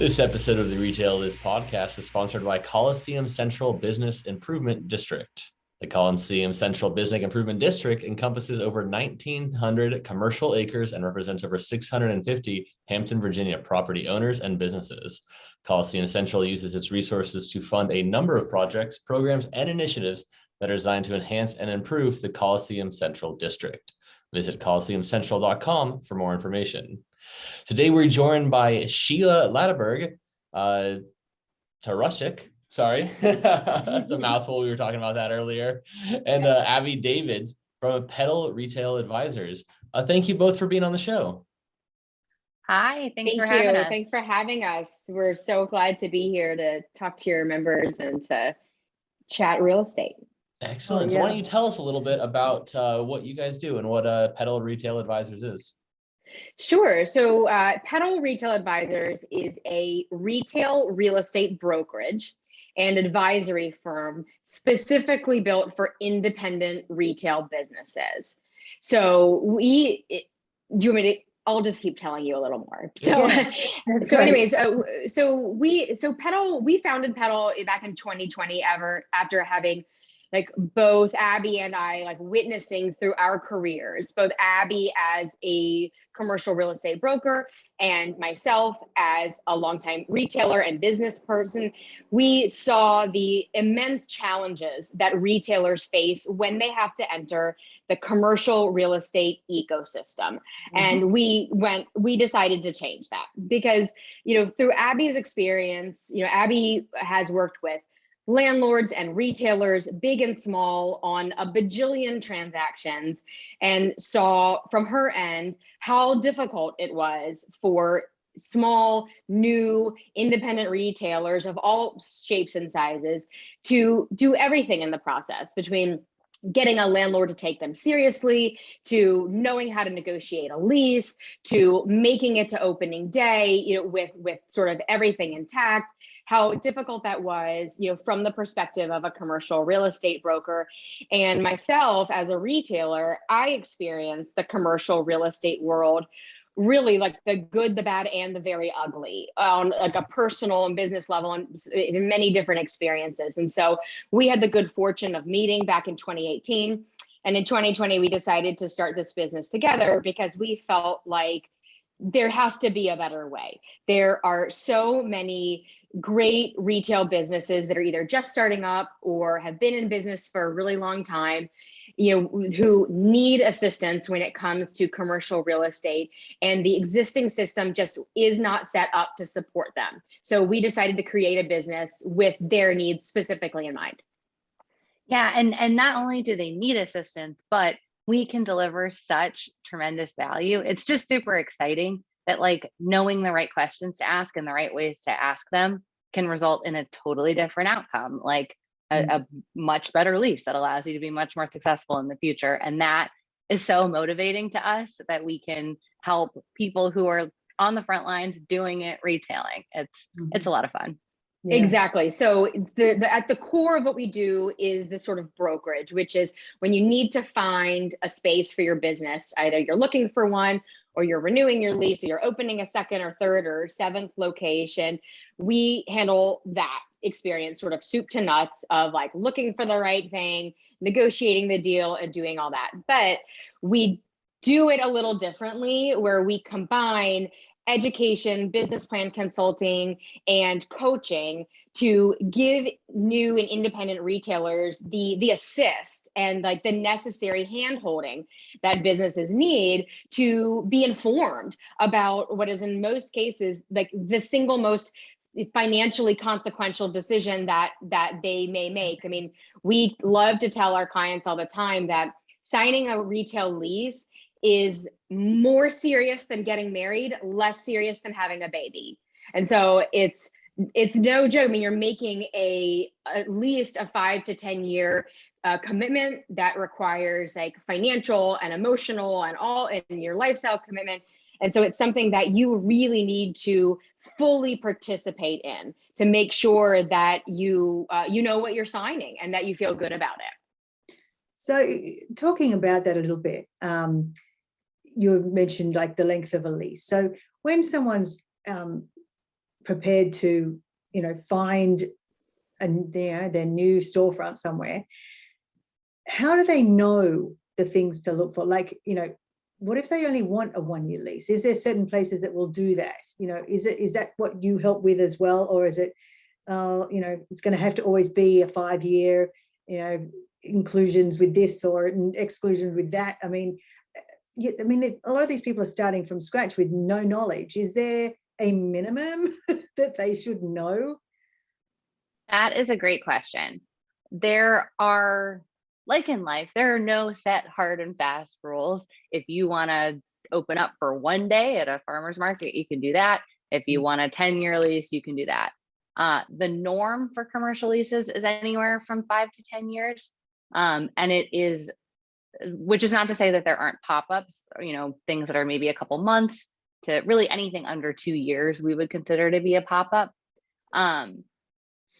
This episode of the Retail Is podcast is sponsored by Coliseum Central Business Improvement District. The Coliseum Central Business Improvement District encompasses over 1,900 commercial acres and represents over 650 Hampton, Virginia property owners and businesses. Coliseum Central uses its resources to fund a number of projects, programs, and initiatives that are designed to enhance and improve the Coliseum Central District. Visit coliseumcentral.com for more information. Today, we're joined by Sheila Laderberb, Tarasiuk, sorry, that's a mouthful. We were talking about that earlier, and Abby Davids from Petal Retail Advisors. Thank you both for being on the show. Hi, thanks for having us. Thanks for having us. We're so glad to be here to talk to your members and to chat real estate. Excellent. So why don't you tell us a little bit about what you guys do and what Petal Retail Advisors is? Sure. So Petal Retail Advisors is a retail real estate brokerage and advisory firm specifically built for independent retail businesel. So I'll just keep telling you a little more. So, we founded Petal back in 2020 after having both Abby and I witnessing through our careers, both Abby as a commercial real estate broker and myself as a longtime retailer and business person, we saw the immense challenges that retailers face when they have to enter the commercial real estate ecosystem. Mm-hmm. And we decided to change that because, through Abby's experience, Abby has worked with landlords and retailers, big and small, on a bajillion transactions, and saw from her end how difficult it was for small, new, independent retailers of all shapes and sizes to do everything in the process, between getting a landlord to take them seriously, to knowing how to negotiate a lease, to making it to opening day, with sort of everything intact. How difficult that was, from the perspective of a commercial real estate broker. And myself as a retailer, I experienced the commercial real estate world really the good, the bad, and the very ugly on a personal and business level, and in many different experiences. And so we had the good fortune of meeting back in 2018. And in 2020, we decided to start this business together because we felt like there has to be a better way. There are so many great retail businesses that are either just starting up or have been in business for a really long time, who need assistance when it comes to commercial real estate, and the existing system just is not set up to support them. So we decided to create a business with their needs specifically in mind. Yeah, and not only do they need assistance, but we can deliver such tremendous value. It's just super exciting that knowing the right questions to ask and the right ways to ask them can result in a totally different outcome, a much better lease that allows you to be much more successful in the future. And that is so motivating to us that we can help people who are on the front lines doing it, retailing. It's a lot of fun. Yeah. Exactly. So at the core of what we do is this sort of brokerage, which is when you need to find a space for your business, either you're looking for one or you're renewing your lease, or you're opening a second or third or seventh location. We handle that experience sort of soup to nuts of looking for the right thing, negotiating the deal, and doing all that. But we do it a little differently, where we combine education, business plan consulting, and coaching to give new and independent retailers the assist and the necessary hand-holding that businesses need to be informed about what is in most cases the single most financially consequential decision that they may make. I mean, we love to tell our clients all the time that signing a retail lease is more serious than getting married, less serious than having a baby. And so it's no joke. I mean, you're making at least a 5 to 10 year commitment that requires financial and emotional and all in your lifestyle commitment. And so it's something that you really need to fully participate in to make sure that you know what you're signing and that you feel good about it. So talking about that a little bit, you mentioned the length of a lease. So when someone's prepared to, find their new storefront somewhere, how do they know the things to look for? Like, what if they only want a 1-year lease? Is there certain places that will do that? Is that what you help with as well? Or is it, it's going to have to always be a 5-year, inclusions with this or exclusions with that? I mean, a lot of these people are starting from scratch with no knowledge. Is there a minimum that they should know? That is a great question. There are, like in life, there are no set hard and fast rules. If you want to open up for 1 day at a farmer's market, you can do that. If you want a 10-year lease, you can do that. The norm for commercial leases is anywhere from 5 to 10 years. And it is, which is not to say that there aren't pop-ups, things that are maybe a couple months to really anything under 2 years, we would consider to be a pop-up.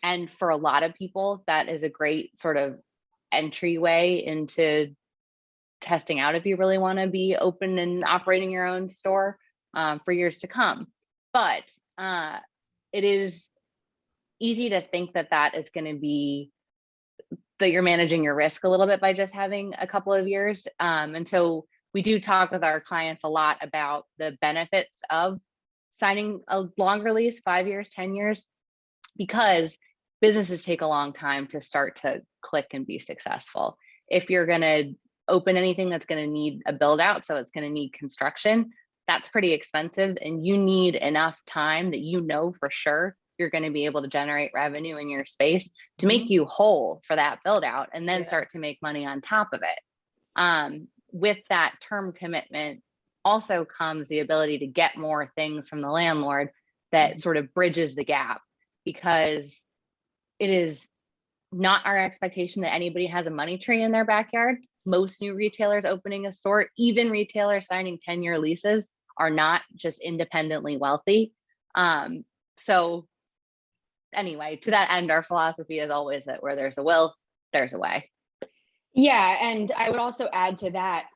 And for a lot of people, that is a great sort of entryway into testing out if you really want to be open and operating your own store for years to come. But it is easy to think that is going to be that you're managing your risk a little bit by just having a couple of years. And so we do talk with our clients a lot about the benefits of signing a longer lease, 5 years, 10 years, because businesses take a long time to start to click and be successful. If you're going to open anything that's going to need a build out, so it's going to need construction, that's pretty expensive, and you need enough time that for sure you're going to be able to generate revenue in your space to make you whole for that build out, and then start to make money on top of it. With that term commitment also comes the ability to get more things from the landlord that sort of bridges the gap, because it is not our expectation that anybody has a money tree in their backyard. Most new retailers opening a store, even retailers signing 10-year leases, are not just independently wealthy. So anyway, to that end, our philosophy is always that where there's a will, there's a way. Yeah, and I would also add to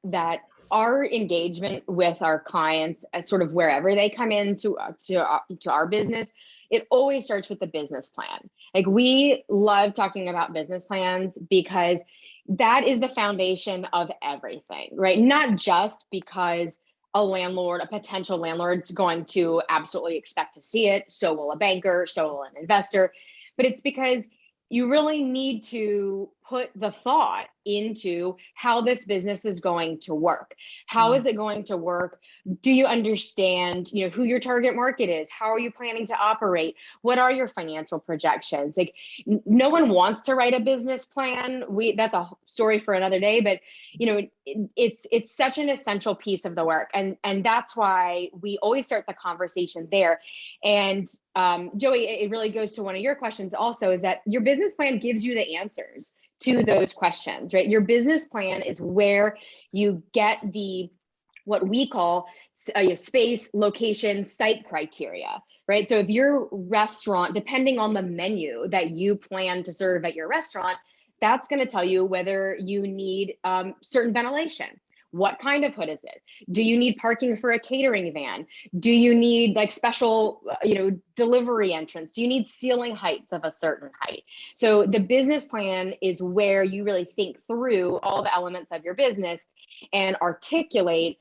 that our engagement with our clients, sort of wherever they come into to our business, it always starts with the business plan. Like, we love talking about business plans because that is the foundation of everything, right? Not just because a potential landlord's going to absolutely expect to see it, so will a banker, so will an investor, but it's because you really need to put the thought into how this business is going to work. How is it going to work? Do you understand, who your target market is? How are you planning to operate? What are your financial projections? Like, no one wants to write a business plan. That's a story for another day, but it's such an essential piece of the work. And that's why we always start the conversation there. And Joey, it really goes to one of your questions also, is that your business plan gives you the answers to those questions, right? Your business plan is where you get what we call space, location, site criteria, right? So if your restaurant, depending on the menu that you plan to serve at your restaurant, that's going to tell you whether you need certain ventilation. What kind of hood is it? Do you need parking for a catering van? Do you need like special, delivery entrance? Do you need ceiling heights of a certain height? So the business plan is where you really think through all the elements of your business and articulate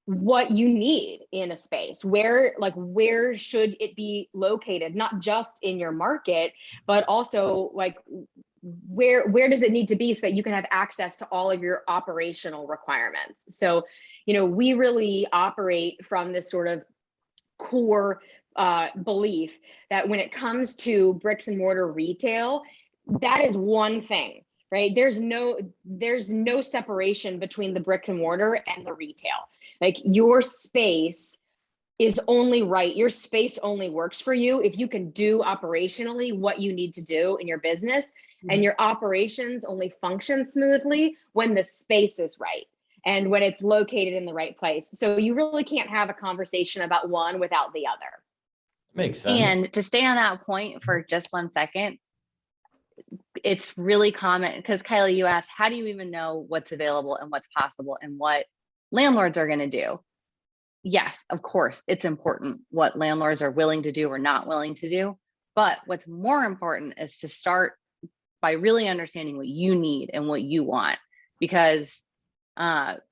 what you need in a space. Where should it be located? Not just in your market, but also like where does it need to be so that you can have access to all of your operational requirements? So, we really operate from this sort of core belief that when it comes to bricks and mortar retail, that is one thing, right? There's no separation between the brick and mortar and the retail. Like, your space is only right. Your space only works for you if you can do operationally what you need to do in your business. And your operations only function smoothly when the space is right and when it's located in the right place. So you really can't have a conversation about one without the other. Makes sense. And to stay on that point for just 1 second, it's really common because Kylie, you asked, how do you even know what's available and what's possible and what landlords are going to do? yes, of course, it's important what landlords are willing to do or not willing to do. But what's more important is to start by really understanding what you need and what you want. Because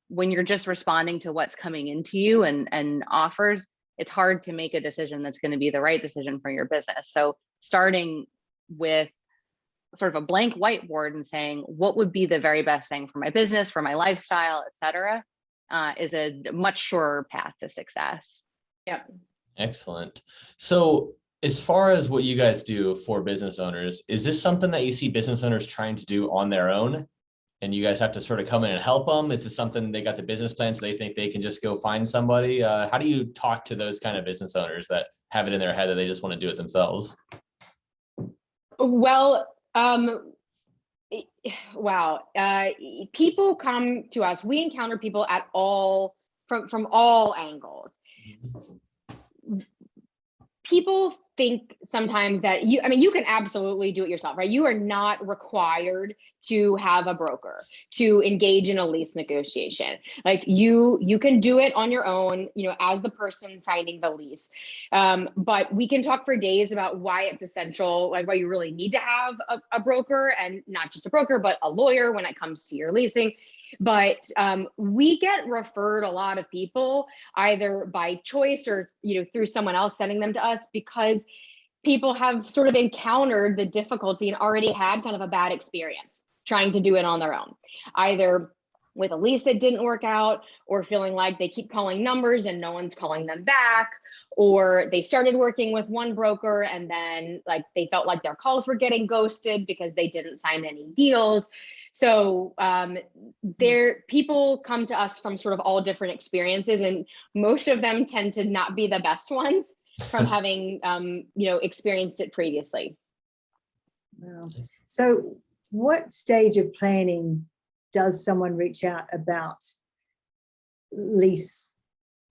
when you're just responding to what's coming into you and offers, it's hard to make a decision that's going to be the right decision for your business. So starting with sort of a blank whiteboard and saying, what would be the very best thing for my business, for my lifestyle, et cetera, is a much surer path to success. Yep. Excellent. So as far as what you guys do for business owners, is this something that you see business owners trying to do on their own? And you guys have to sort of come in and help them? Is this something they got the business plan, so they think they can just go find somebody? How do you talk to those kind of business owners that have it in their head that they just want to do it themselves? Well, wow. People come to us. We encounter people at all from all angles. People think sometimes that you can absolutely do it yourself, right? You are not required to have a broker to engage in a lease negotiation. Like you can do it on your own, as the person signing the lease. But we can talk for days about why it's essential, like why you really need to have a broker, and not just a broker, but a lawyer when it comes to your leasing. But we get referred a lot of people either by choice or through someone else sending them to us, because people have sort of encountered the difficulty and already had kind of a bad experience trying to do it on their own, either with a lease that didn't work out, or feeling like they keep calling numbers and no one's calling them back, or they started working with one broker and then like they felt like their calls were getting ghosted because they didn't sign any deals. So people come to us from sort of all different experiences, and most of them tend to not be the best ones from having experienced it previously. Wow. So what stage of planning does someone reach out about lease,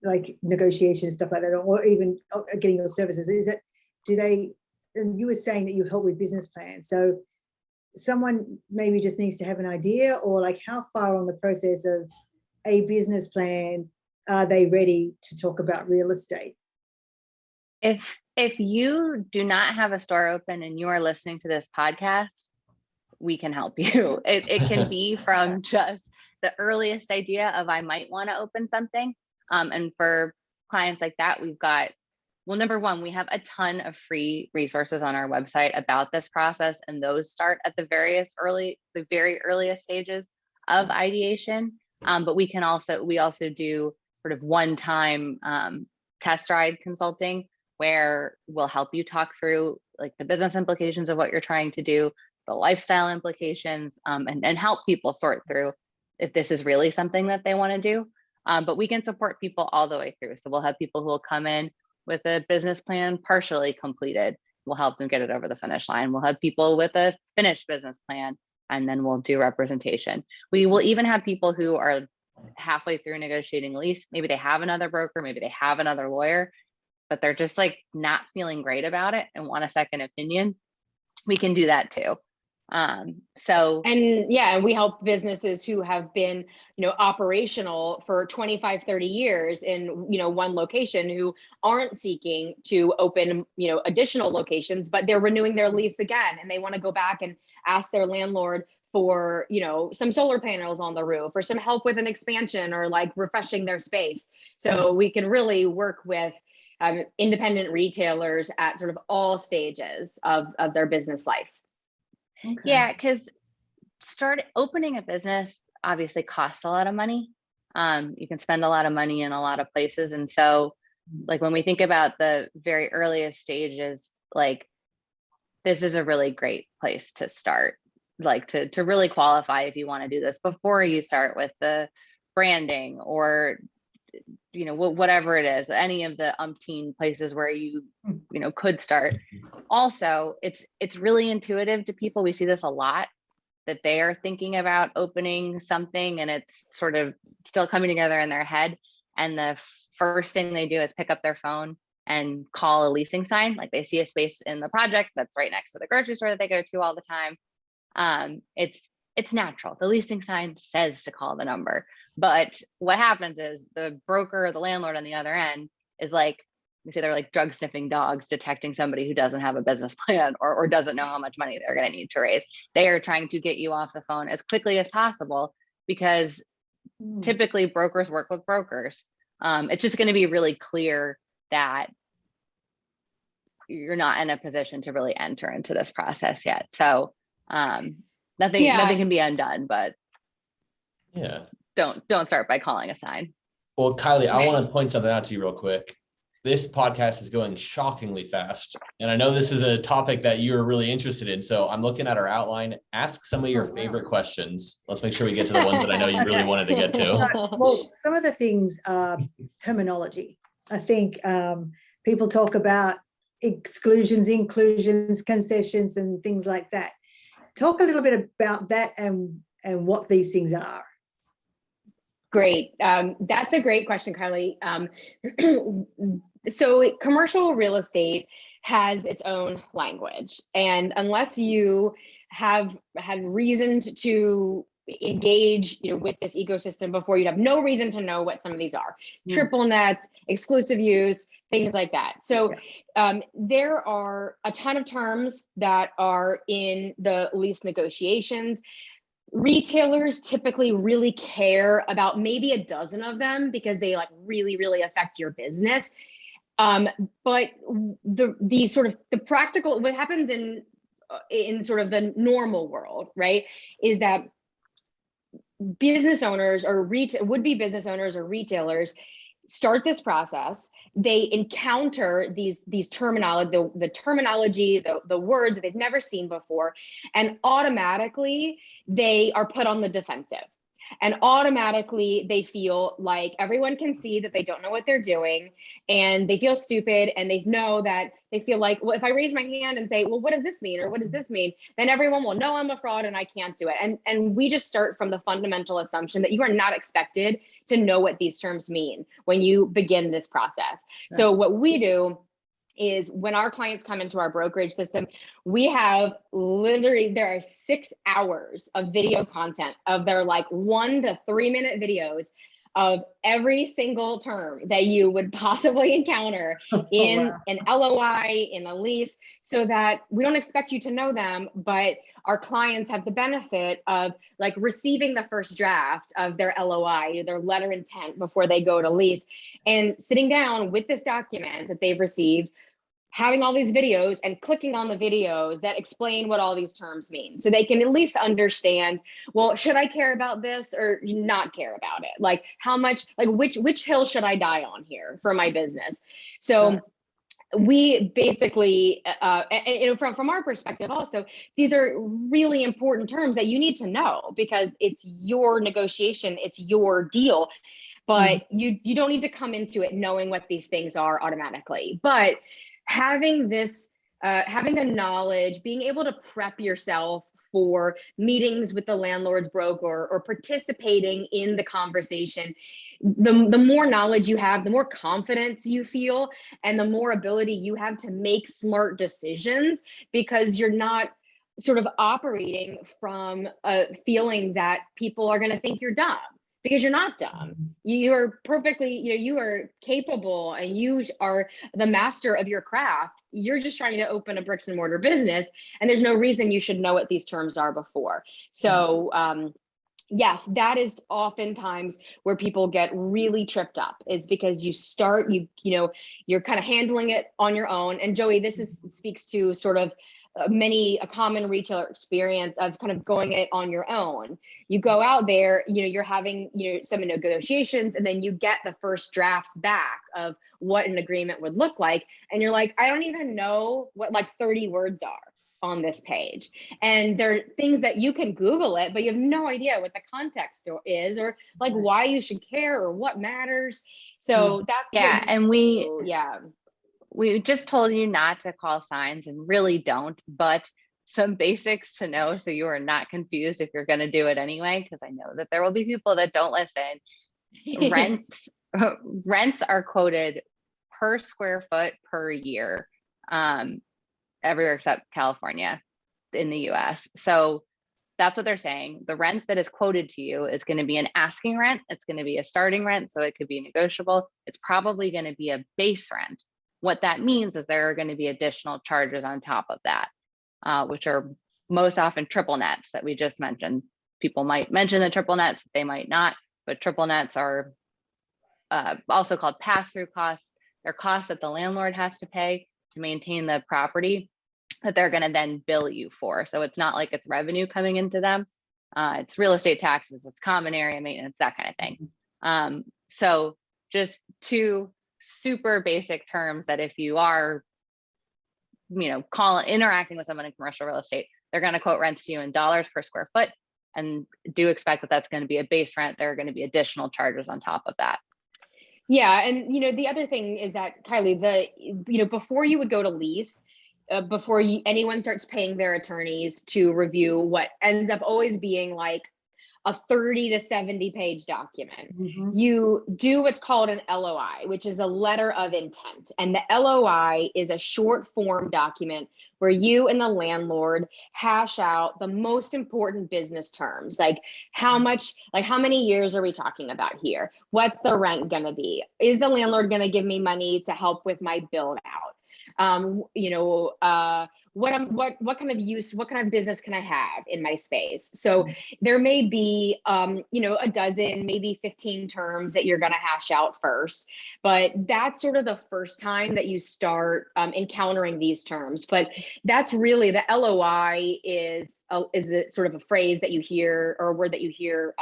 like negotiation and stuff like that, or even getting your services? And you were saying that you help with business plans. So someone maybe just needs to have an idea, or like how far on the process of a business plan are they ready to talk about real estate? If you do not have a store open and you are listening to this podcast, we can help you. It can be from just the earliest idea of I might want to open something. And for clients like that, we've got, well, number one, we have a ton of free resources on our website about this process, and those start at the very earliest stages of ideation. But we also do sort of one-time test ride consulting, where we'll help you talk through like the business implications of what you're trying to do, the lifestyle implications, and help people sort through if this is really something that they want to do. But we can support people all the way through. So we'll have people who will come in with a business plan partially completed. We'll help them get it over the finish line. We'll have people with a finished business plan, and then we'll do representation. We will even have people who are halfway through negotiating a lease. Maybe they have another broker, maybe they have another lawyer, but they're just like not feeling great about it and want a second opinion. We can do that too. We help businesses who have been, operational for 25, 30 years in, one location, who aren't seeking to open, additional locations, but they're renewing their lease again. And they want to go back and ask their landlord for, some solar panels on the roof, or some help with an expansion, or like refreshing their space. So we can really work with independent retailers at sort of all stages of their business life. Okay. Yeah, because opening a business obviously costs a lot of money. You can spend a lot of money in a lot of places. And so like when we think about the very earliest stages, like this is a really great place to start, like to really qualify if you want to do this before you start with the branding, or whatever it is, any of the umpteen places where you could start. Also, it's really intuitive to people. We see this a lot, that they are thinking about opening something and it's sort of still coming together in their head. And the first thing they do is pick up their phone and call a leasing sign. Like they see a space in the project that's right next to the grocery store that they go to all the time. It's it's natural. The leasing sign says to call the number. But what happens is the broker or the landlord on the other end is like, we say they're like drug sniffing dogs detecting somebody who doesn't have a business plan or doesn't know how much money they're going to need to raise. They are trying to get you off the phone as quickly as possible because typically brokers work with brokers. It's just going to be really clear that you're not in a position to really enter into this process yet. So nothing can be undone, but Yeah. Don't start by calling a sign. Well, Kylie, I want to point something out to you real quick. This podcast is going shockingly fast. And I know this is a topic that you're really interested in. So I'm looking at our outline. Ask some of your favorite questions. Let's make sure we get to the ones that I know you really wanted to get to. Well, some of the things are terminology. I think people talk about exclusions, inclusions, concessions, and things like that. Talk a little bit about that and what these things are. Great. That's a great question, Kylie. So commercial real estate has its own language. And unless you have had reason to engage with this ecosystem before, you'd have no reason to know what some of these are. Triple nets, exclusive use, things like that. So there are a ton of terms that are in the lease negotiations. Retailers typically really care about maybe a dozen of them because they like really affect your business. But the sort of the practical, what happens in sort of the normal world, right, is that business owners or would-be business owners or retailers start this process. They encounter these terminology, the terminology, the words that they've never seen before, and automatically they are put on the defensive. And automatically they feel like everyone can see that they don't know what they're doing, and they feel stupid, and they feel like, well, if I raise my hand and say, well, what does this mean? Or what does this mean? Then everyone will know I'm a fraud and I can't do it. And we just start from the fundamental assumption that you are not expected to know what these terms mean when you begin this process. Right. So what we do is when our clients come into our brokerage system, we have there are 6 hours of video content of their like 1 to 3 minute videos of every single term that you would possibly encounter in an LOI, in a lease, so that we don't expect you to know them, but our clients have the benefit of like receiving the first draft of their LOI, their letter intent before they go to lease, and sitting down with this document that they've received, having all these videos and clicking on the videos that explain what all these terms mean. So they can at least understand, well, should I care about this or not care about it? Like how much, like which hill should I die on here for my business? So we basically, from our perspective also, these are really important terms that you need to know because it's your negotiation, it's your deal. But you don't need to come into it knowing what these things are automatically. But having this, having the knowledge, being able to prep yourself for meetings with the landlord's broker or participating in the conversation, the more knowledge you have, the more confidence you feel, and the more ability you have to make smart decisions because you're not sort of operating from a feeling that people are going to think you're dumb. Because you're not dumb. You are perfectly, you are capable and you are the master of your craft. You're just trying to open a bricks and mortar business, and there's no reason you should know what these terms are before. So yes, that is oftentimes where people get really tripped up, is because you start, you're kind of handling it on your own. And Joey, this speaks to sort of a common retailer experience of kind of going it on your own. You go out there, you're having, some negotiations, and then you get the first drafts back of what an agreement would look like. And you're like, I don't even know what like 30 words are on this page. And there are things that you can Google it, but you have no idea what the context is, or like why you should care or what matters. So that's and we just told you not to call signs, and really don't, but some basics to know so you are not confused if you're going to do it anyway, because I know that there will be people that don't listen. Rents are quoted per square foot per year, everywhere except California in the US. So That's what they're saying. The rent that is quoted to you is going to be an asking rent. It's going to be a starting rent, so it could be negotiable. It's probably going to be a base rent. What that means is there are going to be additional charges on top of that, which are most often triple nets that we just mentioned. People might mention the triple nets, they might not, but triple nets are also called pass-through costs. They're costs that the landlord has to pay to maintain the property that they're going to then bill you for. So it's not like it's revenue coming into them. It's real estate taxes, it's common area maintenance, that kind of thing. So just two super basic terms that if you are, interacting with someone in commercial real estate, they're going to quote rents to you in dollars per square foot, and do expect that that's going to be a base rent. There are going to be additional charges on top of that. Yeah, and the other thing is that, Kylie, before you would go to lease, before anyone starts paying their attorneys to review what ends up always being like a 30 to 70 page document, you do what's called an LOI, which is a letter of intent. And the LOI is a short form document where you and the landlord hash out the most important business terms, like how many years are we talking about here? What's the rent going to be? Is the landlord going to give me money to help with my build out? What kind of use, what kind of business can I have in my space? So there may be, a dozen, maybe 15 terms that you're going to hash out first, but that's sort of the first time that you start encountering these terms. But that's really, the LOI is sort of a phrase that you hear, or a word that you hear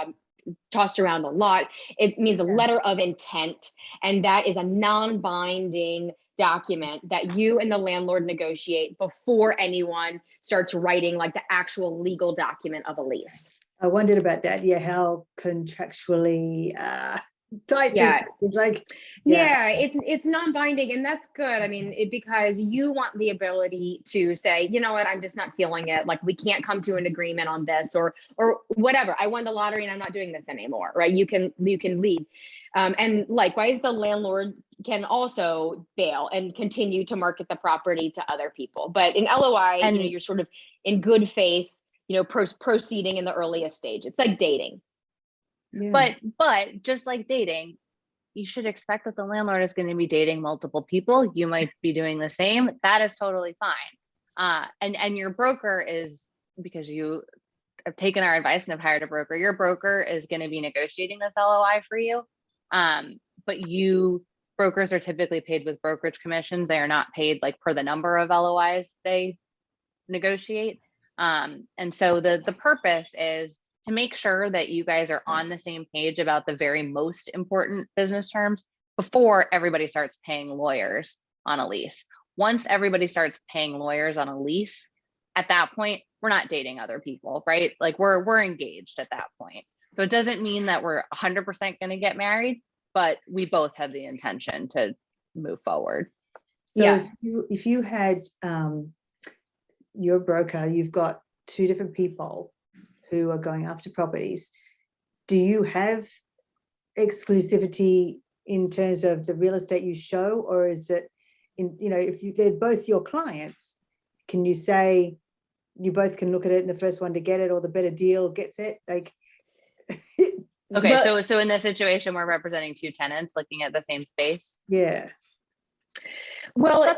tossed around a lot. It means a letter of intent, and that is a non-binding document that you and the landlord negotiate before anyone starts writing like the actual legal document of a lease. I wondered about that. Yeah, how contractually tight this is. Like, it's non-binding, and that's good. I mean, because you want the ability to say, you know what, I'm just not feeling it. Like, we can't come to an agreement on this, or whatever. I won the lottery and I'm not doing this anymore, right? You can leave. And likewise, the landlord can also bail and continue to market the property to other people. But in LOI, you're sort of in good faith, proceeding in the earliest stage. It's like dating. Yeah. But just like dating, you should expect that the landlord is going to be dating multiple people. You might be doing the same. That is totally fine. And your broker is, because you have taken our advice and have hired a broker, your broker is going to be negotiating this LOI for you. But brokers are typically paid with brokerage commissions. They are not paid like per the number of LOIs they negotiate. And so the purpose is to make sure that you guys are on the same page about the very most important business terms before everybody starts paying lawyers on a lease. Once everybody starts paying lawyers on a lease, at that point, we're not dating other people, right? Like we're engaged at that point. So it doesn't mean that we're 100% going to get married, but we both have the intention to move forward. So if you had your broker, you've got two different people who are going after properties. Do you have exclusivity in terms of the real estate you show, or is it if they're both your clients, can you say you both can look at it and the first one to get it or the better deal gets it? Like, okay, so in this situation, we're representing two tenants looking at the same space. Yeah. Well,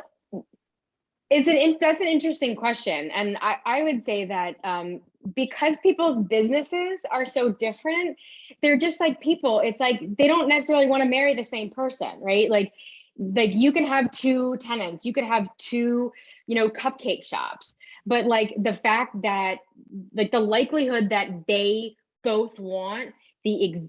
that's an interesting question, and I would say that because people's businesses are so different, they're just like people. It's like they don't necessarily want to marry the same person, right? Like you can have two tenants, you could have two, cupcake shops, but like the fact that like the likelihood that they both want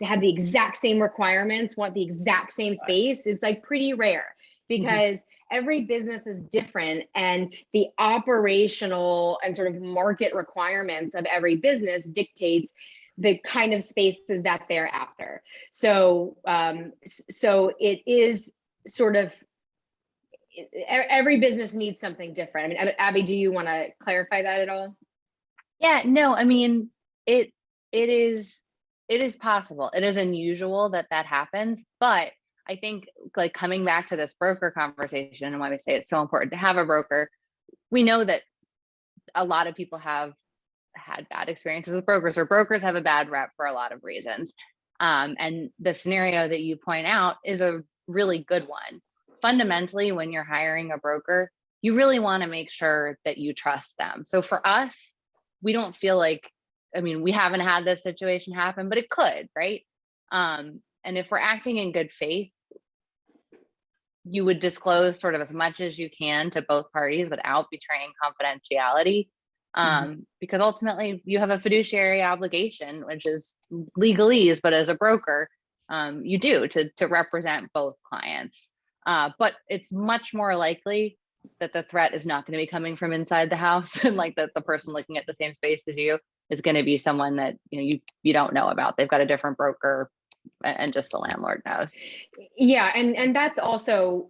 have the exact same requirements, want the exact same space is like pretty rare, because every business is different, and the operational and sort of market requirements of every business dictates the kind of spaces that they're after. So it is sort of, every business needs something different. I mean, Abby, do you want to clarify that at all? Yeah, no, I mean, it is possible. It is unusual that happens, but I think like coming back to this broker conversation and why we say it's so important to have a broker, we know that a lot of people have had bad experiences with brokers, or brokers have a bad rep for a lot of reasons. And the scenario that you point out is a really good one. Fundamentally, when you're hiring a broker, you really want to make sure that you trust them. So for us, we don't feel like, I mean, we haven't had this situation happen, but it could, right? And if we're acting in good faith, you would disclose sort of as much as you can to both parties without betraying confidentiality. Because ultimately you have a fiduciary obligation, which is legalese, but as a broker, you do to represent both clients. But it's much more likely that the threat is not going to be coming from inside the house, and like that the person looking at the same space as you is going to be someone that you don't know about. They've got a different broker, and just the landlord knows. Yeah, and that's also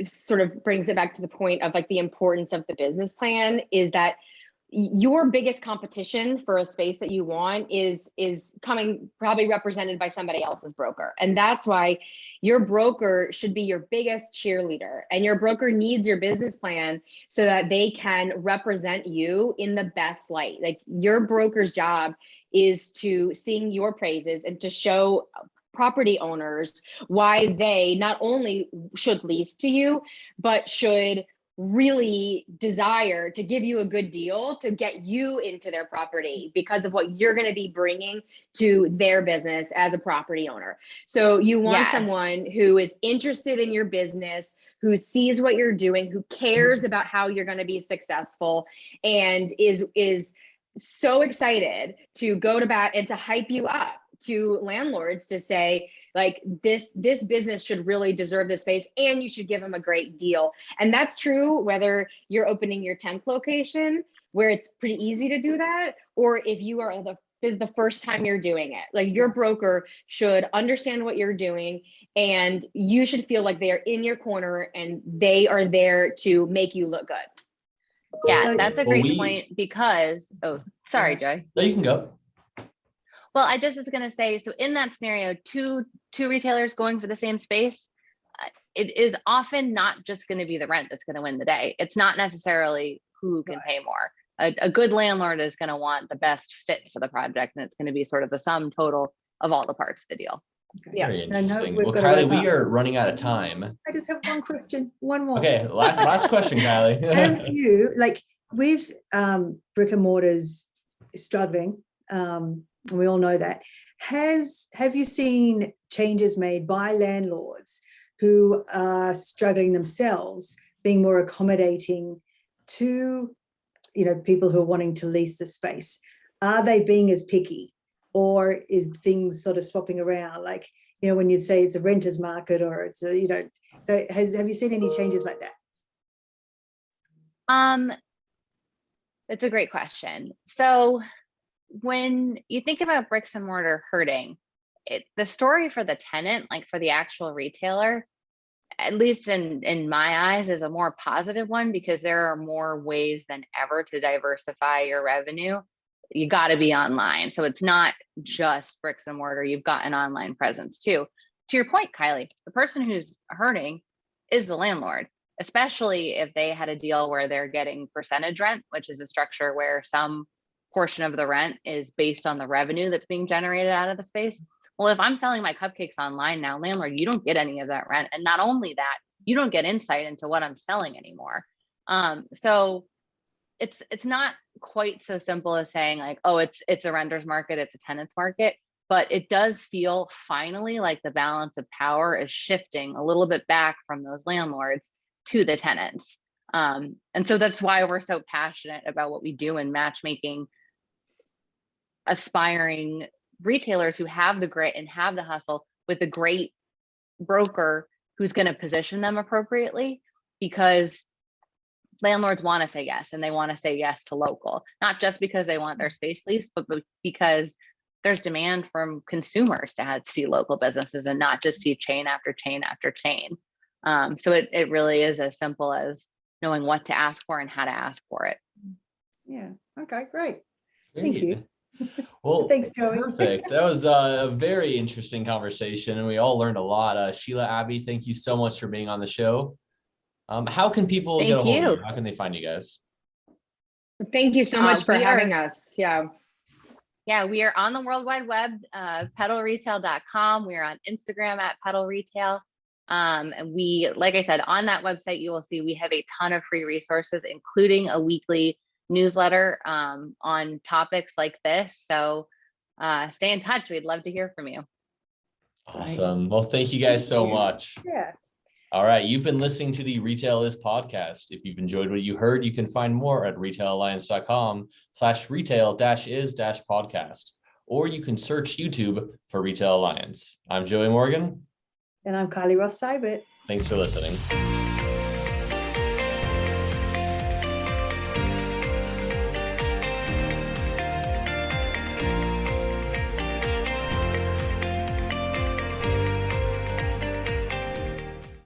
sort of brings it back to the point of like the importance of the business plan, is that your biggest competition for a space that you want is coming probably represented by somebody else's broker. And that's why your broker should be your biggest cheerleader, and your broker needs your business plan so that they can represent you in the best light. Like, your broker's job is to sing your praises and to show property owners why they not only should lease to you, but should really desire to give you a good deal to get you into their property because of what you're going to be bringing to their business as a property owner. So you want someone who is interested in your business, who sees what you're doing, who cares about how you're going to be successful, and is so excited to go to bat and to hype you up to landlords to say, like, this business should really deserve this space, and you should give them a great deal. And that's true whether you're opening your 10th location, where it's pretty easy to do that, or if you are this is the first time you're doing it. Like, your broker should understand what you're doing, and you should feel like they are in your corner and they are there to make you look good. Yeah, that's a great point, because, oh, sorry, Joy. No, you can go. Well, I just was going to say, so in that scenario, two retailers going for the same space, it is often not just going to be the rent that's going to win the day. It's not necessarily who can pay more. A good landlord is going to want the best fit for the project, and it's going to be sort of the sum total of all the parts of the deal. Okay. Very interesting. Well, Kylie, we are running out of time. I just have one question, one more. Okay, last question, Kylie. Have you, like, with brick and mortars struggling, and we all know that, have you seen changes made by landlords who are struggling themselves, being more accommodating to people who are wanting to lease the space? Are they being as picky, or is things sort of swapping around, like when you'd say it's a renter's market, or it's a so have you seen any changes like that? It's a great question. So when you think about bricks and mortar hurting, the story for the tenant, like for the actual retailer, at least in my eyes, is a more positive one, because there are more ways than ever to diversify your revenue. You got to be online. So it's not just bricks and mortar. You've got an online presence too. To your point, Kylie, the person who's hurting is the landlord, especially if they had a deal where they're getting percentage rent, which is a structure where some portion of the rent is based on the revenue that's being generated out of the space. Well, if I'm selling my cupcakes online now, landlord, you don't get any of that rent. And not only that, you don't get insight into what I'm selling anymore. So it's not quite so simple as saying like, oh, it's a renter's market, it's a tenant's market, but it does feel finally like the balance of power is shifting a little bit back from those landlords to the tenants. And so that's why we're so passionate about what we do in matchmaking aspiring retailers who have the grit and have the hustle with a great broker who's going to position them appropriately, because landlords want to say yes, and they want to say yes to local, not just because they want their space leased, but because there's demand from consumers to see local businesses and not just see chain after chain after chain. So it really is as simple as knowing what to ask for and how to ask for it. Yeah. Okay, great. Thank you. Well, thanks, Joey. Perfect. That was a very interesting conversation, and we all learned a lot. Sheila, Abby, thank you so much for being on the show. How can people get a hold of you? How can they find you guys? Thank you so much for we having are- us. Yeah. Yeah, we are on the World Wide Web, pedalretail.com. We are on Instagram at pedalretail. And we, like I said, on that website, you will see we have a ton of free resources, including a weekly newsletter on topics like this. So stay in touch. We'd love to hear from you. Awesome. Well, thank you guys so much. Yeah. All right. You've been listening to the Retail Is podcast. If you've enjoyed what you heard, you can find more at retailalliance.com/retail-is-podcast, or you can search YouTube for Retail Alliance. I'm Joey Morgan. And I'm Kylie Ross Seibert. Thanks for listening.